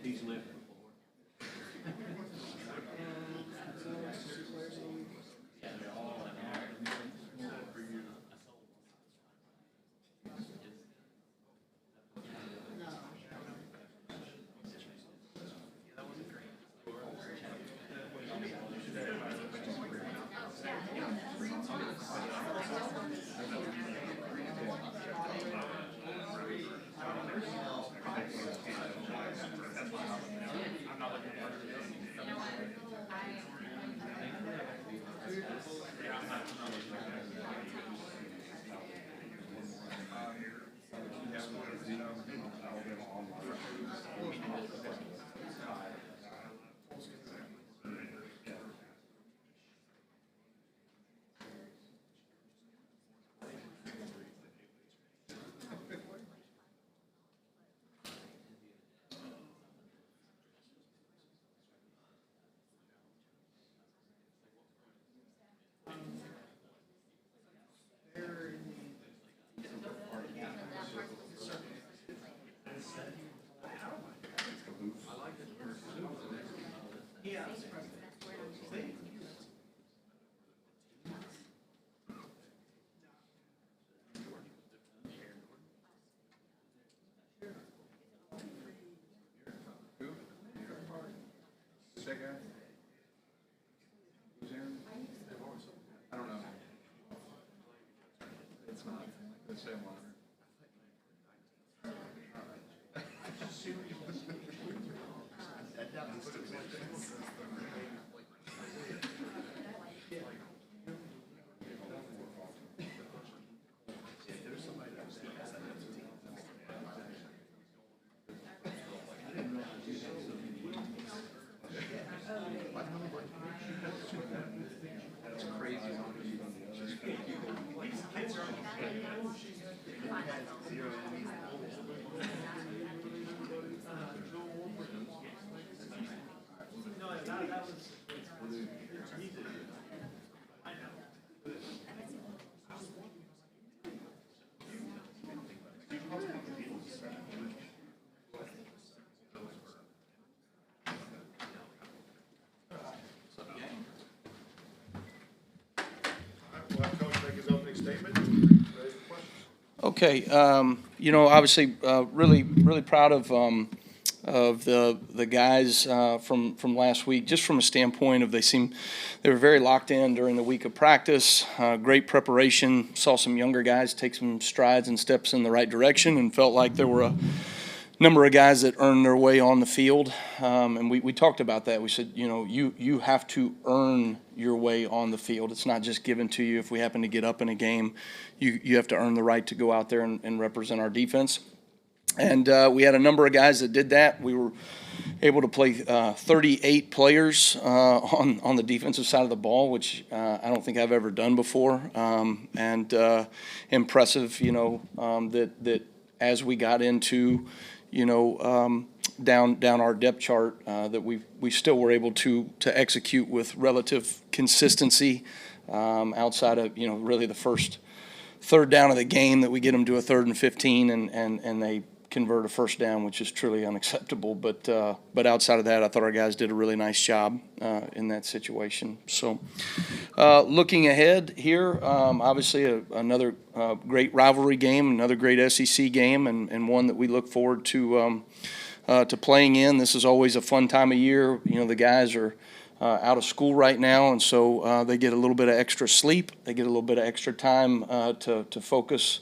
He's lived before. That guy? Who's Aaron? I don't know. It's not. It's him on That's crazy. We'll have Coach make his opening statement. Ready for questions? Okay, obviously, really proud of the guys from last week, just from a standpoint of they were very locked in during the week of practice, great preparation, saw some younger guys take some strides and steps in the right direction, and felt like there were a number of guys that earned their way on the field, and we talked about that. We said, you have to earn your way on the field. It's not just given to you if we happen to get up in a game. You have to earn the right to go out there and represent our defense. And we had a number of guys that did that. We were able to play 38 players on the defensive side of the ball, which I don't think I've ever done before, and impressive, that as we got into down our depth chart, that we still were able to execute with relative consistency, outside of really the first third down of the game, that we get them to a 3rd and 15 and they convert a first down, which is truly unacceptable. But outside of that, I thought our guys did a really nice job in that situation. So looking ahead here, obviously another great rivalry game, another great SEC game, and one that we look forward to playing in. This is always a fun time of year. The guys are out of school right now, and so they get a little bit of extra sleep. They get a little bit of extra time to focus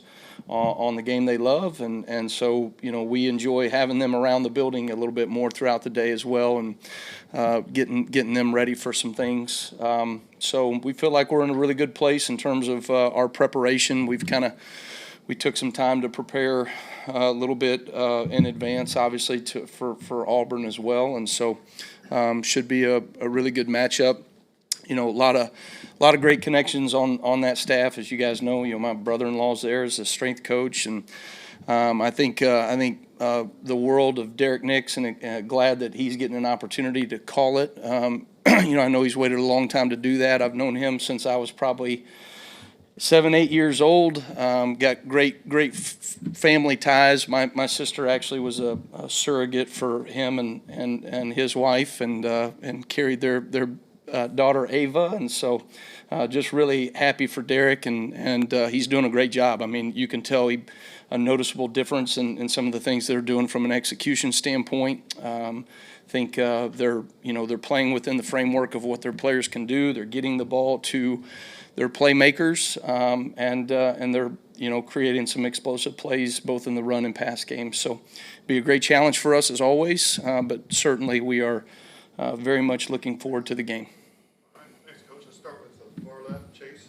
on the game they love, and so we enjoy having them around the building a little bit more throughout the day as well, and getting them ready for some things. So we feel like we're in a really good place in terms of our preparation. We took some time to prepare a little bit in advance, obviously, for Auburn as well, and so should be a really good matchup. A lot of great connections on that staff, as you guys know. My brother-in-law's there as a strength coach, and I think the world of Derek Nix, and glad that he's getting an opportunity to call it. I know he's waited a long time to do that. I've known him since I was probably 7, 8 years old. Got great family ties. My sister actually was a surrogate for him and his wife, and carried their daughter Ava, and so just really happy for Derek, and he's doing a great job. I mean, you can tell a noticeable difference in some of the things they're doing from an execution standpoint. Think they're playing within the framework of what their players can do. They're getting the ball to their playmakers, and they're creating some explosive plays both in the run and pass game. So, be a great challenge for us as always. But certainly we are very much looking forward to the game. All right, thanks, Coach. Let's start with the far left, Chase.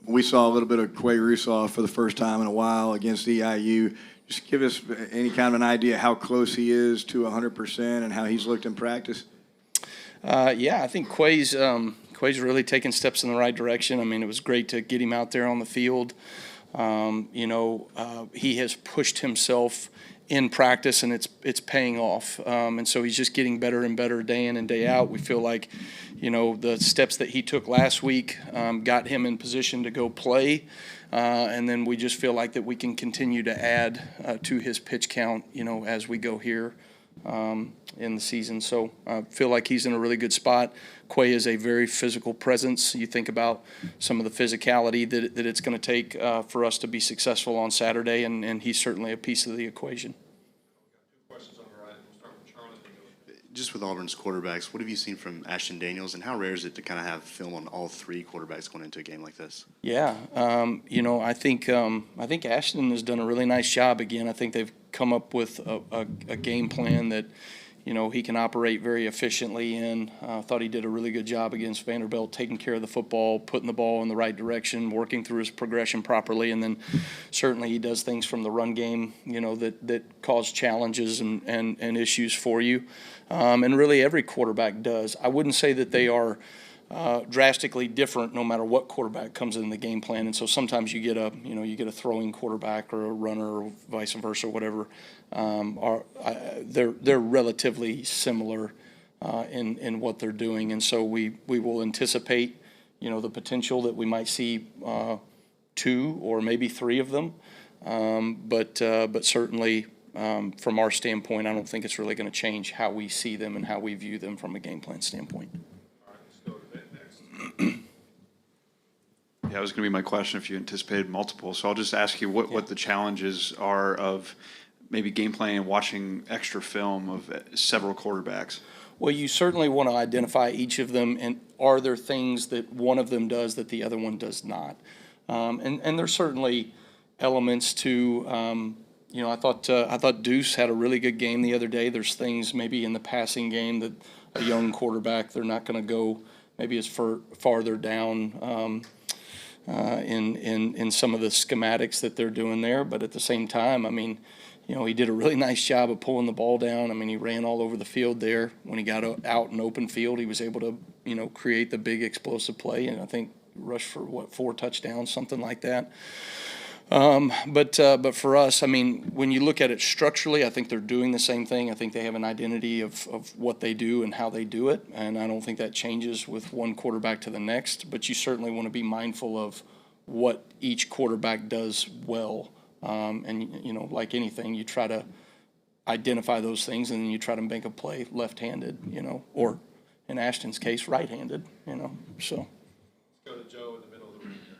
We saw a little bit of Quay Rusaw for the first time in a while against EIU. Just give us any kind of an idea how close he is to 100% and how he's looked in practice. Yeah, I think Quay's really taken steps in the right direction. I mean, it was great to get him out there on the field. He has pushed himself in practice, and it's paying off. And so he's just getting better and better day in and day out. We feel like, the steps that he took last week got him in position to go play. And then we just feel like that we can continue to add to his pitch count, as we go here in the season. So I feel like he's in a really good spot. Quay is a very physical presence. You think about some of the physicality that it's going to take for us to be successful on Saturday, and he's certainly a piece of the equation. Questions on the right. We'll start with Charlie. Just with Auburn's quarterbacks, what have you seen from Ashton Daniels, and how rare is it to kind of have film on all three quarterbacks going into a game like this? Yeah, I think Ashton has done a really nice job again. I think they've come up with a game plan that he can operate very efficiently in. I thought he did a really good job against Vanderbilt, taking care of the football, putting the ball in the right direction, working through his progression properly, and then certainly he does things from the run game, that cause challenges and issues for you. And really every quarterback does. I wouldn't say that they are drastically different no matter what quarterback comes in the game plan. And so sometimes you get a throwing quarterback or a runner or vice versa, whatever. They're relatively similar in what they're doing. And so we will anticipate, the potential that we might see 2 or maybe 3 of them. But certainly from our standpoint, I don't think it's really going to change how we see them and how we view them from a game plan standpoint. Yeah, that was going to be my question if you anticipated multiple. So I'll just ask you what the challenges are of maybe game planning and watching extra film of several quarterbacks. Well, you certainly want to identify each of them, and are there things that one of them does that the other one does not? And there's certainly elements to, I thought Deuce had a really good game the other day. There's things maybe in the passing game that a young quarterback, they're not going to go maybe as farther down in some of the schematics that they're doing there. But at the same time, I mean, he did a really nice job of pulling the ball down. I mean, he ran all over the field there. When he got out in open field, he was able to, create the big explosive play. And I think rushed for 4 touchdowns, something like that. But for us, I mean, when you look at it structurally, I think they're doing the same thing. I think they have an identity of what they do and how they do it, and I don't think that changes with one quarterback to the next. But you certainly want to be mindful of what each quarterback does well, and like anything, you try to identify those things, and then you try to make a play left-handed, or in Ashton's case, right-handed, so. Let's go to Joe in the middle of the room here.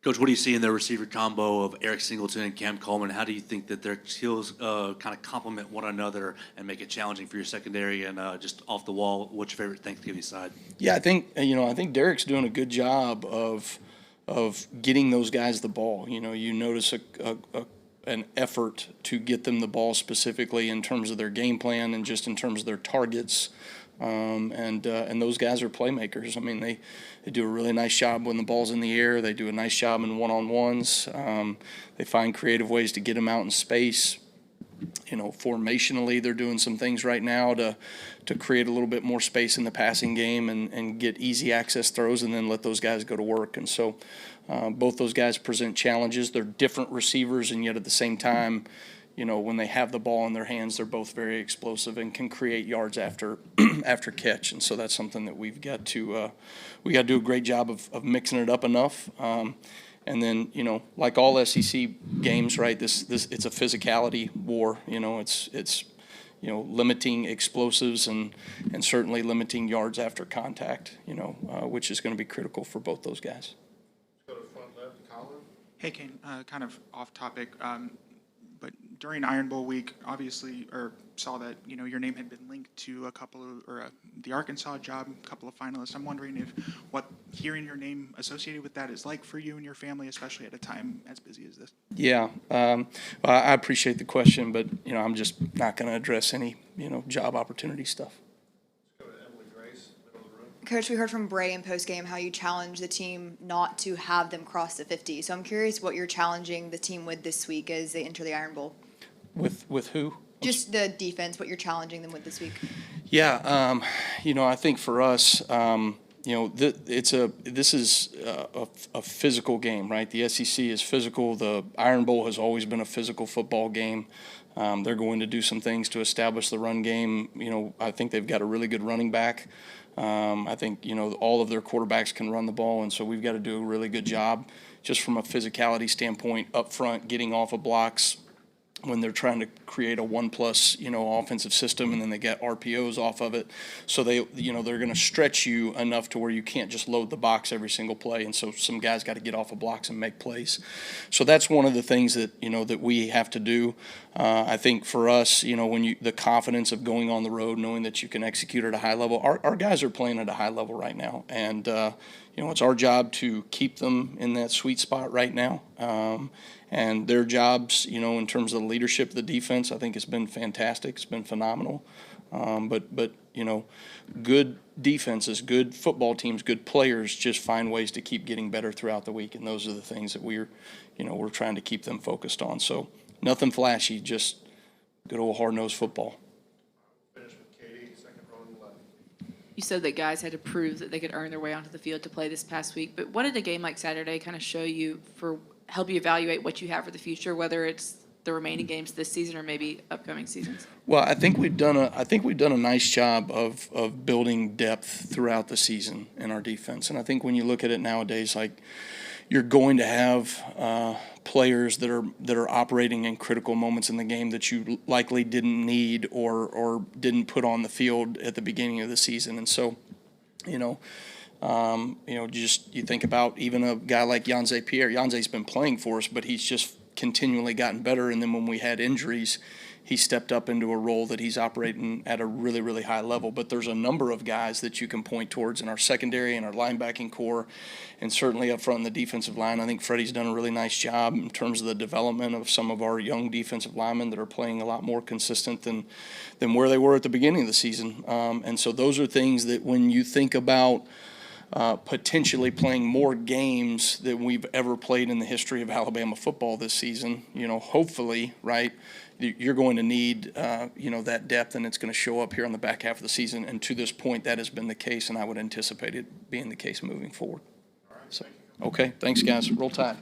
Coach, what do you see in their receiver combo of Eric Singleton and Cam Coleman? How do you think that their skills kind of complement one another and make it challenging for your secondary and just off the wall? What's your favorite Thanksgiving side? Yeah, I think Derek's doing a good job of getting those guys the ball. You notice an effort to get them the ball specifically in terms of their game plan and just in terms of their targets. And those guys are playmakers. I mean, they do a really nice job when the ball's in the air. They do a nice job in one-on-ones. They find creative ways to get them out in space. Formationally, they're doing some things right now to create a little bit more space in the passing game and get easy access throws and then let those guys go to work. And so both those guys present challenges. They're different receivers, and yet at the same time, when they have the ball in their hands, they're both very explosive and can create yards after after catch. And so that's something that we've got to do a great job of mixing it up enough. And then, like all SEC games, right, this it's a physicality war. It's limiting explosives and certainly limiting yards after contact, which is going to be critical for both those guys. Go to front left, Colin. Hey, Kane, kind of off topic, but during Iron Bowl week, obviously, or saw that, your name had been linked to a couple of, the Arkansas job, a couple of finalists. I'm wondering what hearing your name associated with that is like for you and your family, especially at a time as busy as this. Yeah, I appreciate the question, but, I'm just not going to address any, job opportunity stuff. Go to Emily Grace, middle of the room. Coach, we heard from Bray in postgame how you challenged the team not to have them cross the 50. So I'm curious what you're challenging the team with this week as they enter the Iron Bowl. With who? Just the defense, what you're challenging them with this week. Yeah, I think for us, this is a physical game, right? The SEC is physical. The Iron Bowl has always been a physical football game. They're going to do some things to establish the run game. I think they've got a really good running back. I think, all of their quarterbacks can run the ball, and so we've got to do a really good job just from a physicality standpoint up front, getting off of blocks when they're trying to create a 1+ offensive system, and then they get RPOs off of it. So they're going to stretch you enough to where you can't just load the box every single play. And so some guys got to get off of blocks and make plays. So that's one of the things that, that we have to do. I think for us, when the confidence of going on the road, knowing that you can execute at a high level, our guys are playing at a high level right now. And, it's our job to keep them in that sweet spot right now. And their jobs, in terms of the leadership of the defense, I think has been fantastic. It's been phenomenal. But good defenses, good football teams, good players just find ways to keep getting better throughout the week. And those are the things that we're trying to keep them focused on. So nothing flashy, just good old hard-nosed football. Finish with Katie, second row on the left. You said that guys had to prove that they could earn their way onto the field to play this past week, but what did a game like Saturday kind of show you help you evaluate what you have for the future, whether it's the remaining games this season or maybe upcoming seasons? Well, I think we've done a nice job of building depth throughout the season in our defense, and I think when you look at it nowadays, like you're going to have players that are operating in critical moments in the game that you likely didn't need or didn't put on the field at the beginning of the season, and so, just you think about even a guy like Yanze Pierre. Yanze's been playing for us, but he's just continually gotten better. And then when we had injuries, he stepped up into a role that he's operating at a really, really high level. But there's a number of guys that you can point towards in our secondary and our linebacking core, and certainly up front in the defensive line. I think Freddie's done a really nice job in terms of the development of some of our young defensive linemen that are playing a lot more consistent than where they were at the beginning of the season. And so those are things that when you think about potentially playing more games than we've ever played in the history of Alabama football this season, hopefully, right, you're going to need, that depth, and it's going to show up here on the back half of the season. And to this point, that has been the case, and I would anticipate it being the case moving forward. All right, So, thank you. okay, thanks, guys. Roll Tide.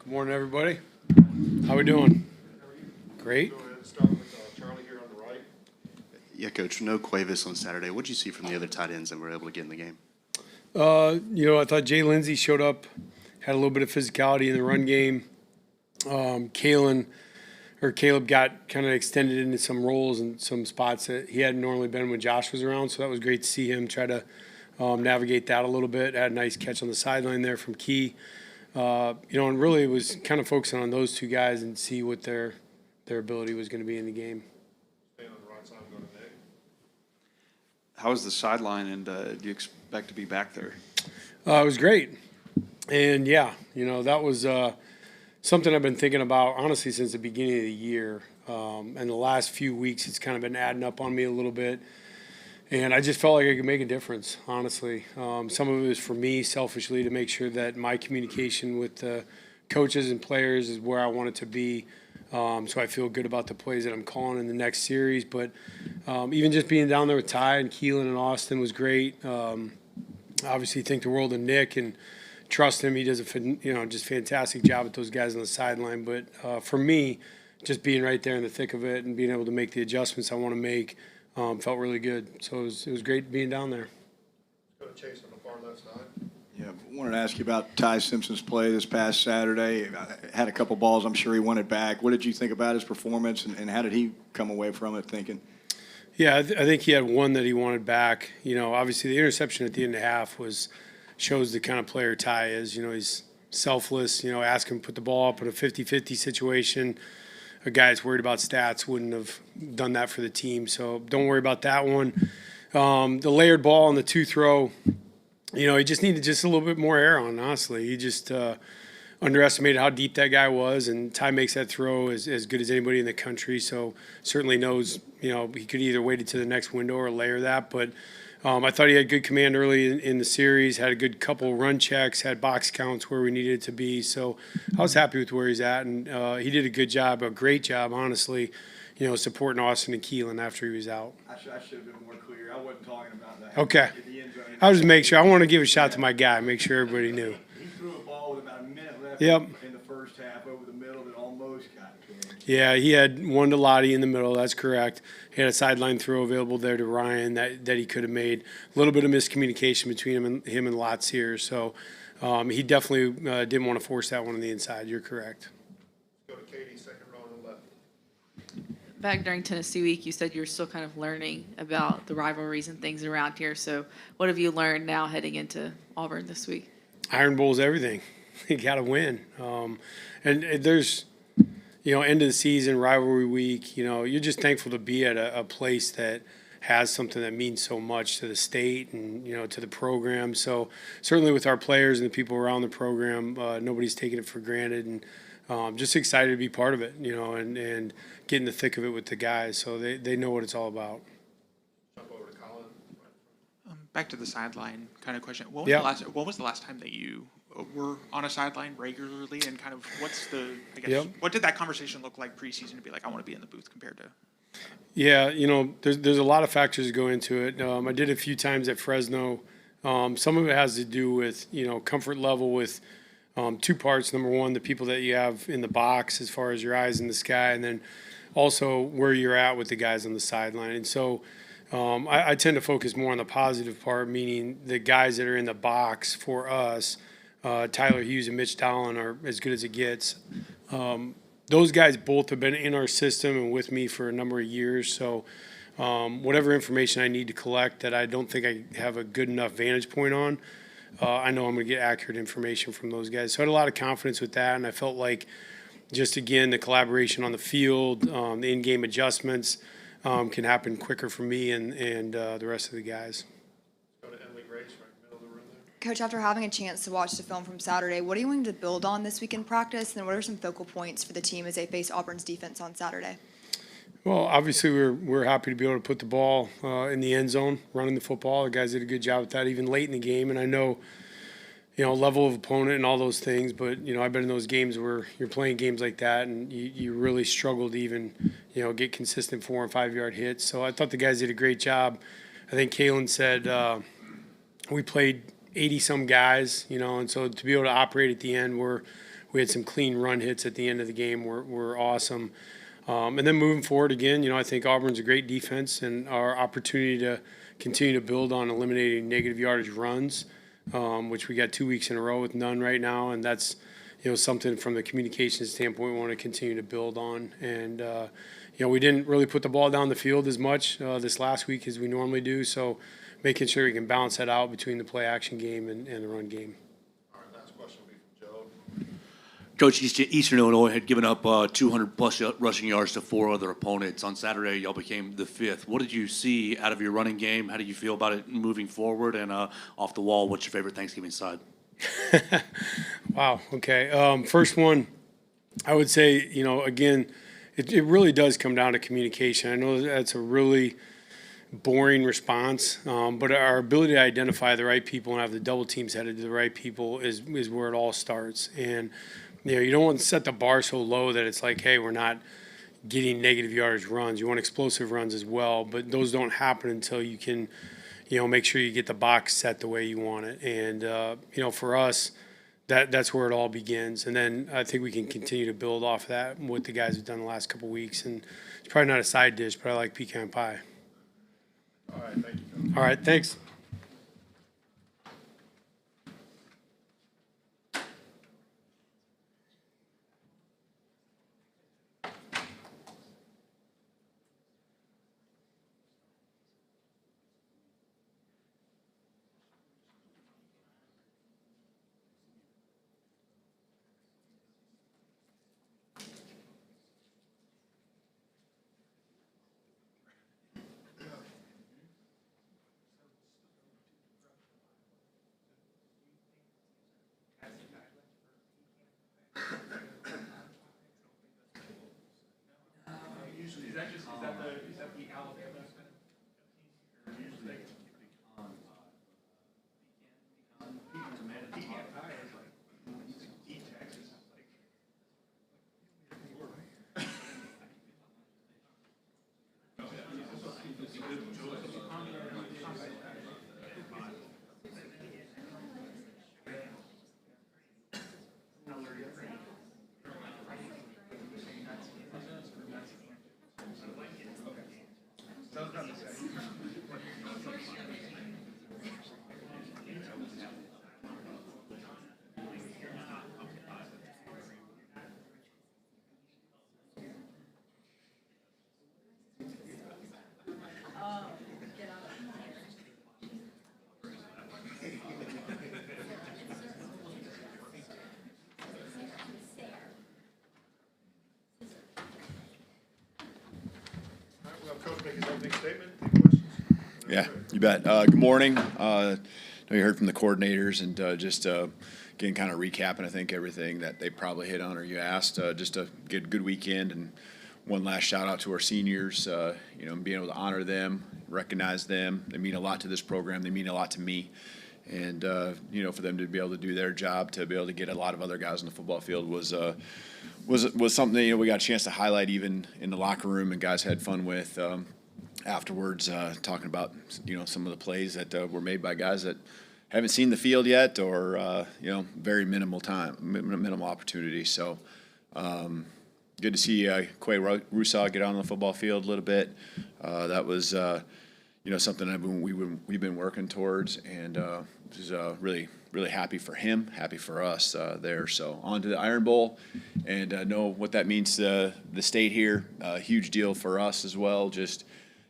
Good morning, everybody. How we doing? Great. Go ahead and start with Charlie here on the right. Yeah, Coach, no Cuevas on Saturday. What did you see from the other tight ends that were able to get in the game? I thought Jay Lindsey showed up, had a little bit of physicality in the run game. Caleb got kind of extended into some roles and some spots that he hadn't normally been when Josh was around. So that was great to see him try to navigate that a little bit. Had a nice catch on the sideline there from Key. And really it was kind of focusing on those two guys and see what their ability was going to be in the game. Stay on the right side and go to Nick. How is the sideline, and do you expect to be back there? It was great. And, that was something I've been thinking about, honestly, since the beginning of the year. And the last few weeks, it's kind of been adding up on me a little bit. And I just felt like I could make a difference, honestly. Some of it was for me, selfishly, to make sure that my communication with the coaches and players is where I want it to be. So I feel good about the plays that I'm calling in the next series. But even just being down there with Ty and Keelan and Austin was great. Obviously, think the world of Nick and trust him. He does a just fantastic job with those guys on the sideline. But for me, just being right there in the thick of it and being able to make the adjustments I want to make felt really good. So it was great being down there. Go to Chase on the far left side. Yeah, I wanted to ask you about Ty Simpson's play this past Saturday. Had a couple balls I'm sure he wanted back. What did you think about his performance, and how did he come away from it thinking? Yeah, I think he had one that he wanted back. Obviously the interception at the end of the half shows the kind of player Ty is. He's selfless. Ask him to put the ball up in a 50-50 situation. A guy that's worried about stats wouldn't have done that for the team. So don't worry about that one. The layered ball and the two throw, he just needed just a little bit more air on, honestly. He just underestimated how deep that guy was, and Ty makes that throw as good as anybody in the country. So certainly knows, he could either wait it to the next window or layer that. But I thought he had good command early in the series, had a good couple run checks, had box counts where we needed it to be. So I was happy with where he's at, and he did a good job, a great job, honestly, supporting Austin and Keelan after he was out. I should have been more clear. I wasn't talking about that. Okay. In the end zone. I was just make sure. I want to give a shout to my guy, make sure everybody knew. He threw a ball with about a minute left Yep. in the first half over the middle that almost got it. Yeah, he had one to Lottie in the middle. That's correct. He had a sideline throw available there to Ryan that he could have made. A little bit of miscommunication between him and Lots here. So he definitely didn't want to force that one on the inside. You're correct. Go to Katie, second row on the left. Back during Tennessee week, you said you were still kind of learning about the rivalries and things around here. So what have you learned now heading into Auburn this week? Iron Bowl's everything. You got to win. And there's, end of the season, rivalry week, you're just thankful to be at a place that has something that means so much to the state and, to the program. So certainly with our players and the people around the program, nobody's taking it for granted. And just excited to be part of it, and get in the thick of it with the guys. So they know what it's all about. Jump over to Colin. Back to the sideline kind of question. What was the last time that you were on a sideline regularly, and kind of what's the, I guess, what did that conversation look like preseason to be like, I want to be in the booth compared to? Yeah, there's a lot of factors that go into it. I did a few times at Fresno. Some of it has to do with, comfort level with two parts. Number one, the people that you have in the box as far as your eyes in the sky, and then also where you're at with the guys on the sideline. And so I tend to focus more on the positive part, meaning the guys that are in the box for us. Tyler Hughes and Mitch Dowling are as good as it gets. Those guys both have been in our system and with me for a number of years. So whatever information I need to collect that I don't think I have a good enough vantage point on, I know I'm going to get accurate information from those guys. So I had a lot of confidence with that, and I felt like just, again, the collaboration on the field, the in-game adjustments can happen quicker for me and the rest of the guys. Go to Emily Grace, right in the middle of the room there. Coach, after having a chance to watch the film from Saturday, what are you wanting to build on this week in practice? And what are some focal points for the team as they face Auburn's defense on Saturday? Well, obviously we're happy to be able to put the ball in the end zone, running the football. The guys did a good job with that even late in the game. And I know, level of opponent and all those things, but, I've been in those games where you're playing games like that and you really struggle to even, get consistent 4 and 5 yard hits. So I thought the guys did a great job. I think Kalen said we played 80-some guys, and so to be able to operate at the end where we had some clean run hits at the end of the game were awesome. And then moving forward again, I think Auburn's a great defense, and our opportunity to continue to build on eliminating negative yardage runs, which we got 2 weeks in a row with none right now, and that's something from the communication standpoint we want to continue to build on. And we didn't really put the ball down the field as much this last week as we normally do, so making sure we can balance that out between the play action game and the run game. All right, last question will be from Joe. Coach, Eastern Illinois had given up 200-plus rushing yards to 4 other opponents. On Saturday, y'all became the 5th. What did you see out of your running game? How do you feel about it moving forward? And off the wall, what's your favorite Thanksgiving side? Wow, okay. First one, I would say, again, it really does come down to communication. I know that's a really boring response, but our ability to identify the right people and have the double teams headed to the right people is where it all starts. And you don't want to set the bar so low that it's like, hey, we're not getting negative yardage runs. You want explosive runs as well, but those don't happen until you can, make sure you get the box set the way you want it. And for us, that's where it all begins. And then I think we can continue to build off of that, what the guys have done the last couple of weeks. And it's probably not a side dish, but I like pecan pie. All right, thank you, Coach. All right, thanks. opening statement. Any questions? Yeah, you bet. Good morning. I know you heard from the coordinators and just again, kind of recapping, I think, everything that they probably hit on or you asked. Just to get a good weekend and one last shout out to our seniors, being able to honor them, recognize them. They mean a lot to this program. They mean a lot to me. And, for them to be able to do their job, to be able to get a lot of other guys on the football field was something, we got a chance to highlight even in the locker room and guys had fun with afterwards, talking about, some of the plays that were made by guys that haven't seen the field yet or, very minimal opportunity. So good to see Quay Rusaw get on the football field a little bit. That was, something that we've been working towards and just really, really happy for him, happy for us there. So on to the Iron Bowl and know what that means to the state here. Huge deal for us as well. Just,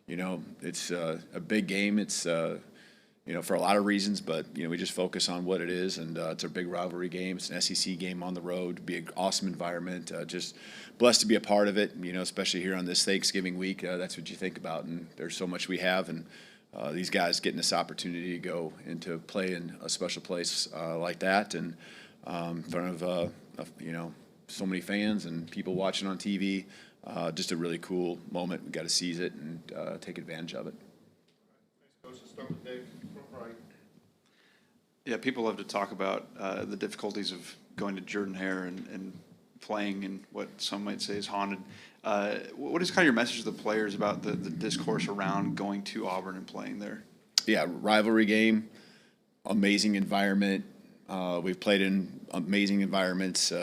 it's a big game. It's, for a lot of reasons, but, we just focus on what it is. And it's a big rivalry game. It's an SEC game on the road. It'd be an awesome environment. Just blessed to be a part of it, especially here on this Thanksgiving week. That's what you think about. And there's so much we have. And these guys getting this opportunity to go and to play in a special place like that and in front of, so many fans and people watching on TV. Just a really cool moment. We got to seize it and take advantage of it. Thanks, Coach. Let's start with Dave from right. Yeah, people love to talk about the difficulties of going to Jordan-Hare and playing in what some might say is haunted. What is kind of your message to the players about the discourse around going to Auburn and playing there? Yeah, rivalry game, amazing environment. We've played in amazing environments,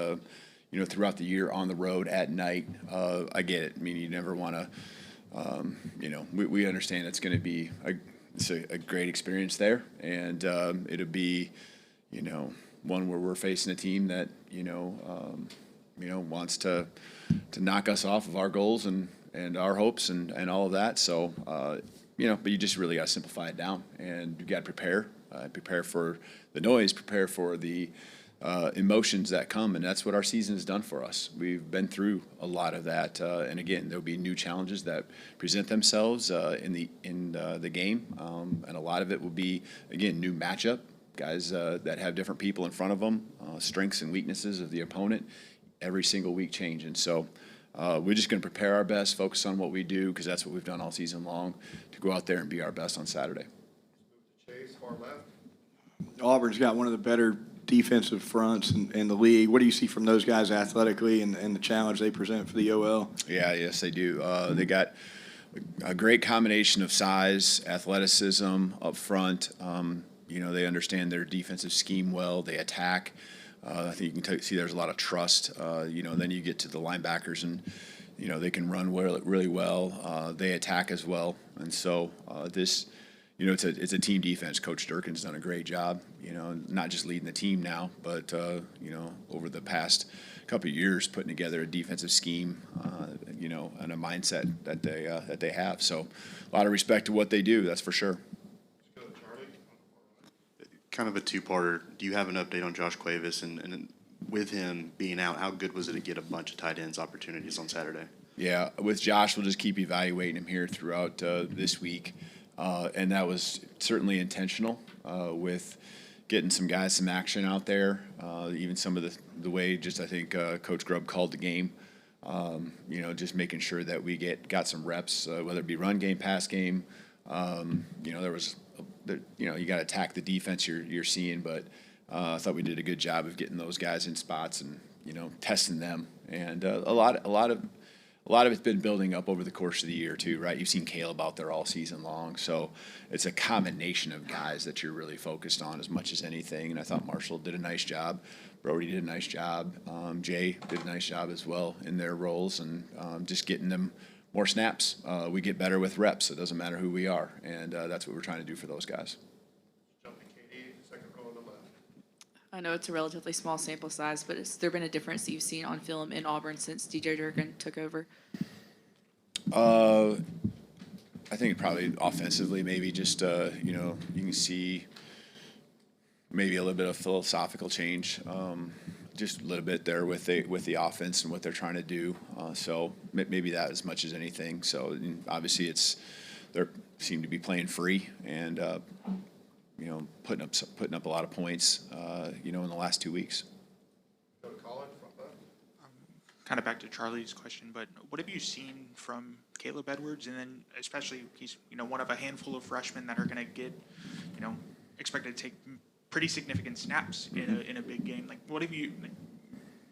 throughout the year on the road at night. I get it. I mean, you never want to, we understand it's going to be a great experience there, and it'll be, one where we're facing a team that, wants to knock us off of our goals and our hopes and all of that. So, but you just really got to simplify it down, and you got to prepare for the noise, prepare for the emotions that come, and that's what our season has done for us. We've been through a lot of that, and again, there'll be new challenges that present themselves in the game, and a lot of it will be again new matchup, guys that have different people in front of them, strengths and weaknesses of the opponent, every single week changing. So we're just going to prepare our best, focus on what we do because that's what we've done all season long, to go out there and be our best on Saturday. Chase, far left. Auburn's got one of the better defensive fronts in the league. What do you see from those guys athletically and the challenge they present for the OL? Yeah, yes, they do. They got a great combination of size, athleticism up front. They understand their defensive scheme well. They attack. I think you can see there's a lot of trust. Then you get to the linebackers and, they can run really well. They attack as well. And so this – it's a team defense. Coach Durkin's done a great job, not just leading the team now, but, over the past couple of years putting together a defensive scheme, and a mindset that they have. So a lot of respect to what they do, that's for sure. Let's go, Charlie. Kind of a two-parter. Do you have an update on Josh Cuevas? And with him being out, how good was it to get a bunch of tight ends opportunities on Saturday? Yeah, with Josh, we'll just keep evaluating him here throughout this week. And that was certainly intentional with getting some guys some action out there. Even some of the way just I think Coach Grubb called the game. Just making sure that we got some reps, whether it be run game, pass game. There was, you got to attack the defense you're seeing, but I thought we did a good job of getting those guys in spots and testing them. And a lot of it's been building up over the course of the year too, right? You've seen Caleb out there all season long, so it's a combination of guys that you're really focused on as much as anything. And I thought Marshall did a nice job, Brody did a nice job, Jay did a nice job as well in their roles, and just getting them more snaps. We get better with reps. It doesn't matter who we are, and that's what we're trying to do for those guys. Jumping KD, second row on the left. I know it's a relatively small sample size, but has there been a difference that you've seen on film in Auburn since DJ Durkin took over? I think probably offensively, maybe just you can see maybe a little bit of philosophical change, just a little bit there with the offense and what they're trying to do. So maybe that as much as anything. So obviously it's they seem to be playing free and, you know, putting up a lot of points, you know, in the last 2 weeks. Go to Colin. Kind of back to Charlie's question, but what have you seen from Caleb Edwards? And then especially he's, you know, one of a handful of freshmen that are going to get, you know, expected to take pretty significant snaps in a big game. Like,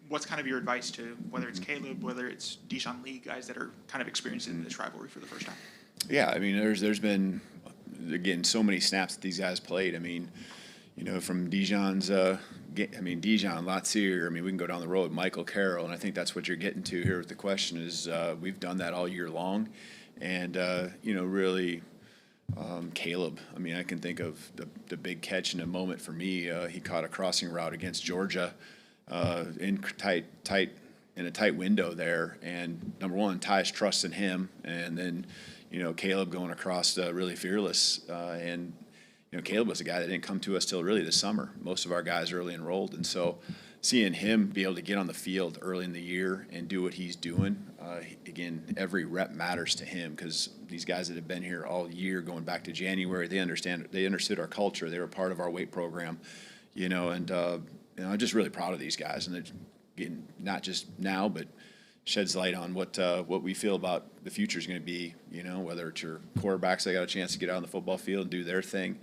what's kind of your advice to whether it's Caleb, whether it's Deshaun Lee, guys that are kind of experiencing this rivalry for the first time? Yeah, I mean, there's been, again, so many snaps that these guys played. I mean, you know, from Dijon, Latsier, I mean, we can go down the road, Michael Carroll, and I think that's what you're getting to here with the question is we've done that all year long. And, you know, really, Caleb, I mean, I can think of the big catch in a moment for me. He caught a crossing route against Georgia in a tight window there. And number one, Ty's trusting him. And then, you know, Caleb going across really fearless. And, you know, Caleb was a guy that didn't come to us till really this summer. Most of our guys are early enrolled. And so seeing him be able to get on the field early in the year and do what he's doing, again, every rep matters to him because these guys that have been here all year going back to January, they understood our culture. They were part of our weight program, you know, and you know, I'm just really proud of these guys. And again, not just now, but sheds light on what we feel about the future is going to be, you know, whether it's your quarterbacks that got a chance to get out on the football field and do their thing.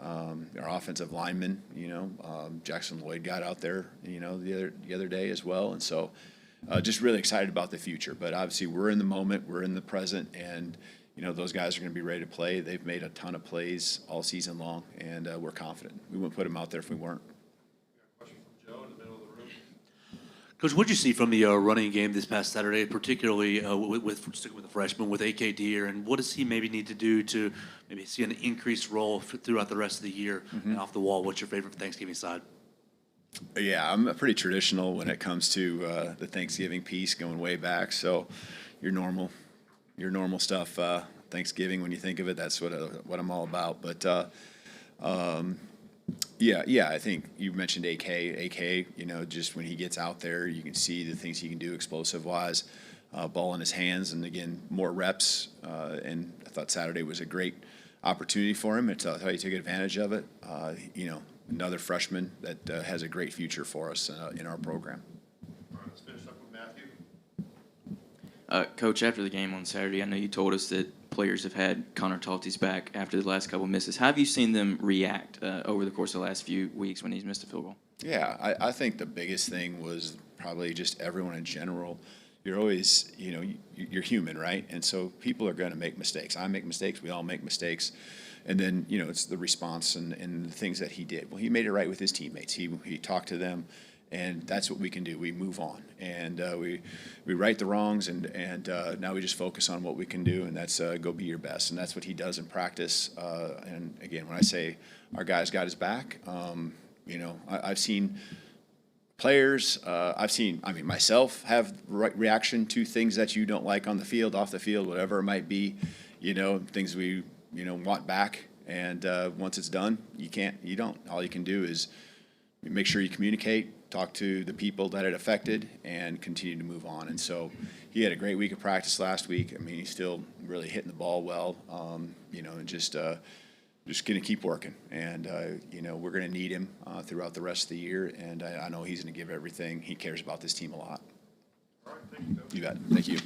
Our offensive linemen, you know, Jackson Lloyd got out there, you know, the other day as well. And so just really excited about the future. But obviously we're in the moment, we're in the present, and, you know, those guys are going to be ready to play. They've made a ton of plays all season long, and we're confident. We wouldn't put them out there if we weren't. Question from Joe in the middle of the room. Coach, what did you see from the running game this past Saturday, particularly with sticking with the freshman, with AK Deer, and what does he maybe need to do to maybe see an increased role throughout the rest of the year and off the wall? What's your favorite Thanksgiving side? Yeah, I'm pretty traditional when it comes to the Thanksgiving piece, going way back. So your normal stuff, Thanksgiving, when you think of it, that's what I'm all about. But yeah, I think you mentioned AK. You know, just when he gets out there, you can see the things he can do explosive-wise, ball in his hands, and again, more reps. And I thought Saturday was a great opportunity for him. It's how he took advantage of it. You know, another freshman that has a great future for us in our program. All right, let's finish up with Matthew. Coach, after the game on Saturday, I know you told us that players have had Connor Talty's back after the last couple of misses. How have you seen them react over the course of the last few weeks when he's missed a field goal? Yeah, I think the biggest thing was probably just everyone in general. You're always, you know, you're human, right? And so people are going to make mistakes. I make mistakes. We all make mistakes. And then, you know, it's the response and the things that he did. Well, he made it right with his teammates. He talked to them, and that's what we can do. We move on, and we right the wrongs, and now we just focus on what we can do, and that's go be your best. And that's what he does in practice. And again, when I say our guy's got his back, you know, I've seen players, myself have reaction to things that you don't like on the field, off the field, whatever it might be, you know, things we, you know, want back. And once it's done, you don't. All you can do is make sure you communicate, talk to the people that it affected, and continue to move on. And so he had a great week of practice last week. I mean, he's still really hitting the ball well, you know, and just going to keep working. And, you know, we're going to need him throughout the rest of the year. And I know he's going to give everything. He cares about this team a lot. All right, thank you, Coach. You bet. Thank you.